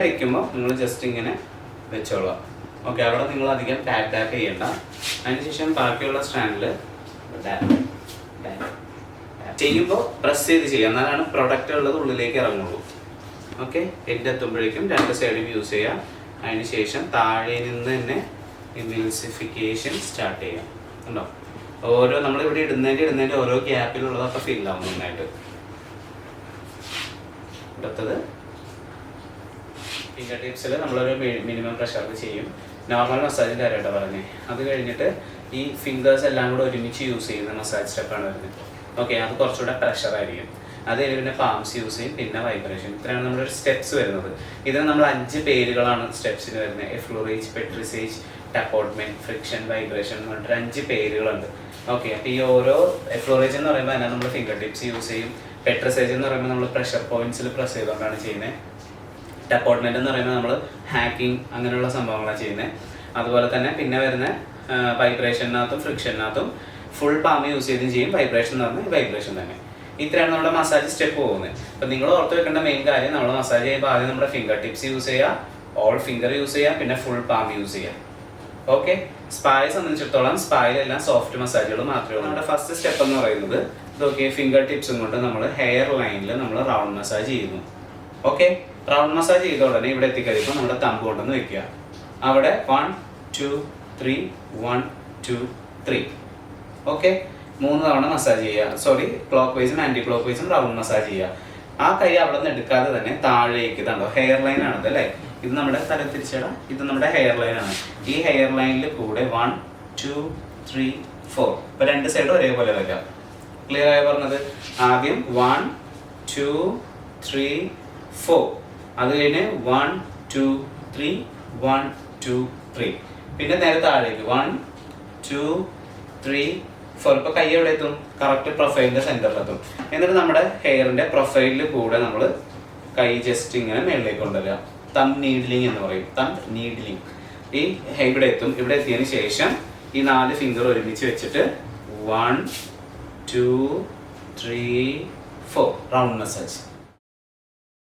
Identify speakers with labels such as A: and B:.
A: വയ്ക്കുമ്പോൾ നിങ്ങൾ ജസ്റ്റ് ഇങ്ങനെ വെച്ചോളാം. ഓക്കെ, അവിടെ നിങ്ങൾ അധികം ടാപ്പ് ചെയ്യണ്ട. അതിനുശേഷം ബാക്കിയുള്ള സ്റ്റാൻഡിൽ ചെയ്യുമ്പോൾ പ്രസ് ചെയ്ത് ചെയ്യുക, എന്നാലാണ് പ്രൊഡക്റ്റ് ഉള്ളത് ഉള്ളിലേക്ക് ഇറങ്ങുള്ളൂ. ഓക്കെ, എൻ്റെ എത്തുമ്പോഴേക്കും രണ്ട് സൈഡും യൂസ് ചെയ്യുക. അതിനുശേഷം താഴെ നിന്ന് തന്നെ എമിൽസിഫിക്കേഷൻ സ്റ്റാർട്ട് ചെയ്യാം. ഉണ്ടോ, ഓരോ നമ്മളിവിടെ ഇടുന്നതിൻ്റെ ഓരോ ഗ്യാപ്പിലുള്ളതൊക്കെ ഫില്ലാവും നന്നായിട്ട്. അടുത്തത് ഫിംഗർ ടിപ്സിൽ നമ്മളൊരു മിനിമം പ്രഷറിൽ ചെയ്യും. നോർമൽ മസാജിൻ്റെ കാര്യമായിട്ടാണ് പറഞ്ഞത്. അത് കഴിഞ്ഞിട്ട് ഈ ഫിംഗേഴ്സ് എല്ലാം കൂടെ ഒരുമിച്ച് യൂസ് ചെയ്യുന്ന മസാജ് സ്റ്റെപ്പാണ് വരുന്നത്. ഓക്കെ, അത് കുറച്ചുകൂടെ പ്രഷറായിരിക്കും. അത് കഴിഞ്ഞ് പിന്നെ പാംസ് യൂസ് ചെയ്യും, പിന്നെ വൈബ്രേഷൻ. ഇത്രയാണ് നമ്മുടെ ഒരു സ്റ്റെപ്സ് വരുന്നത്. ഇതിന് നമ്മൾ 5 പേരുകളാണ് സ്റ്റെപ്സിന് വരുന്നത്. എഫ്ലോറേജ്, പെട്രിസേജ്, ടപ്പോട്ട്മെന്റ്, ഫ്രിക്ഷൻ, വൈബ്രേഷൻ എന്ന് പറഞ്ഞിട്ട് 5 പേരുകളുണ്ട്. ഓക്കെ, അപ്പോൾ ഈ ഓരോ എഫ്ലോറേജ് എന്ന് പറയുമ്പോൾ അതിനകത്ത് നമ്മൾ ഫിംഗർ ടിപ്സ് യൂസ് ചെയ്യും. പെട്രിസേജ് എന്ന് പറയുമ്പോൾ നമ്മൾ പ്രഷർ പോയിന്റ്സിൽ പ്രസ് ചെയ്തുകൊണ്ടാണ് ചെയ്യുന്നത്. ടപ്പോട്ട്മെന്റ് എന്ന് പറയുമ്പോൾ നമ്മൾ ഹാക്കിങ് അങ്ങനെയുള്ള സംഭവങ്ങളാണ് ചെയ്യുന്നത്. അതുപോലെ തന്നെ പിന്നെ വരുന്ന വൈബ്രേഷനകത്തും ഫ്രിക്ഷനകത്തും ഫുൾ പാം യൂസ് ചെയ്തും ചെയ്യും. വൈബ്രേഷൻ എന്ന് പറഞ്ഞാൽ വൈബ്രേഷൻ തന്നെ. ഇത്രയാണ് നമ്മുടെ മസാജ് സ്റ്റെപ്പ് പോകുന്നത്. അപ്പം നിങ്ങൾ ഓർത്ത് വെക്കേണ്ട മെയിൻ കാര്യം, നമ്മൾ മസാജ് ചെയ്യുമ്പോൾ ആദ്യം നമ്മുടെ ഫിംഗർ ടിപ്സ് യൂസ് ചെയ്യുക, ഓൾ ഫിംഗർ യൂസ് ചെയ്യുക, പിന്നെ ഫുൾ പാം യൂസ് ചെയ്യുക. ഓക്കെ, സ്പായെ സംബന്ധിച്ചിടത്തോളം സ്പായിലെല്ലാം സോഫ്റ്റ് മസാജുകൾ മാത്രമേ ഉള്ളൂ. നമ്മുടെ ഫസ്റ്റ് സ്റ്റെപ്പ് എന്ന് പറയുന്നത് ഇതൊക്കെ ഫിംഗർ ടിപ്സും കൊണ്ട് നമ്മൾ ഹെയർ ലൈനിൽ നമ്മൾ റൗണ്ട് മസാജ് ചെയ്യുന്നു. ഓക്കെ, റൗണ്ട് മസാജ് ചെയ്ത ഉടനെ ഇവിടെ എത്തിക്കഴിയുമ്പോൾ നമ്മുടെ തമ്പ് കൊണ്ടുവന്ന് വെക്കുക. അവിടെ 1 2 3 1 2 3. ഓക്കെ, 3 തവണ മസാജ് ചെയ്യുക. സോറി, ക്ലോക്ക് വൈസും ആൻറ്റി ക്ലോക്ക് വൈസും റൗണ്ട് മസാജ് ചെയ്യുക. ആ കൈ അവിടെ നിന്ന് എടുക്കാതെ തന്നെ താഴേക്ക് ഇതുണ്ടോ ഹെയർ ലൈൻ ആണത് അല്ലേ, ഇത് നമ്മുടെ തല തിരിച്ചിടാം. ഇത് നമ്മുടെ ഹെയർ ലൈൻ ആണ്. ഈ ഹെയർ ലൈനിൽ കൂടെ 1 2 3 4 ഇപ്പൊ 2 സൈഡും ഒരേപോലെ വയ്ക്കാം. ക്ലിയർ ആയി പറഞ്ഞത്? ആദ്യം 1 2 3 4, അത് കഴിഞ്ഞ് 1 2 3 1 2 3, പിന്നെ നേരെ താഴേക്ക് 1 2 3 4. ഇപ്പൊ കൈ എവിടെ എത്തും? കറക്റ്റ് പ്രൊഫൈലിന്റെ സെന്ററിലെത്തും. എന്നിട്ട് നമ്മുടെ ഹെയറിന്റെ പ്രൊഫൈലിൽ കൂടെ നമ്മൾ കൈ ജസ്റ്റ് ഇങ്ങനെ മേളിലേക്ക് കൊണ്ടുവരിക. തം നീഡ്ലിംഗ് എന്ന് പറയും. തം നീഡ്ലിംഗ്. ഈ ഇവിടെ എത്തും. ഇവിടെ എത്തിയതിന് ശേഷം ഈ 4 ഫിംഗർ ഒരുമിച്ച് വെച്ചിട്ട് 1 2 3 4 റൗണ്ട് മസാജ്.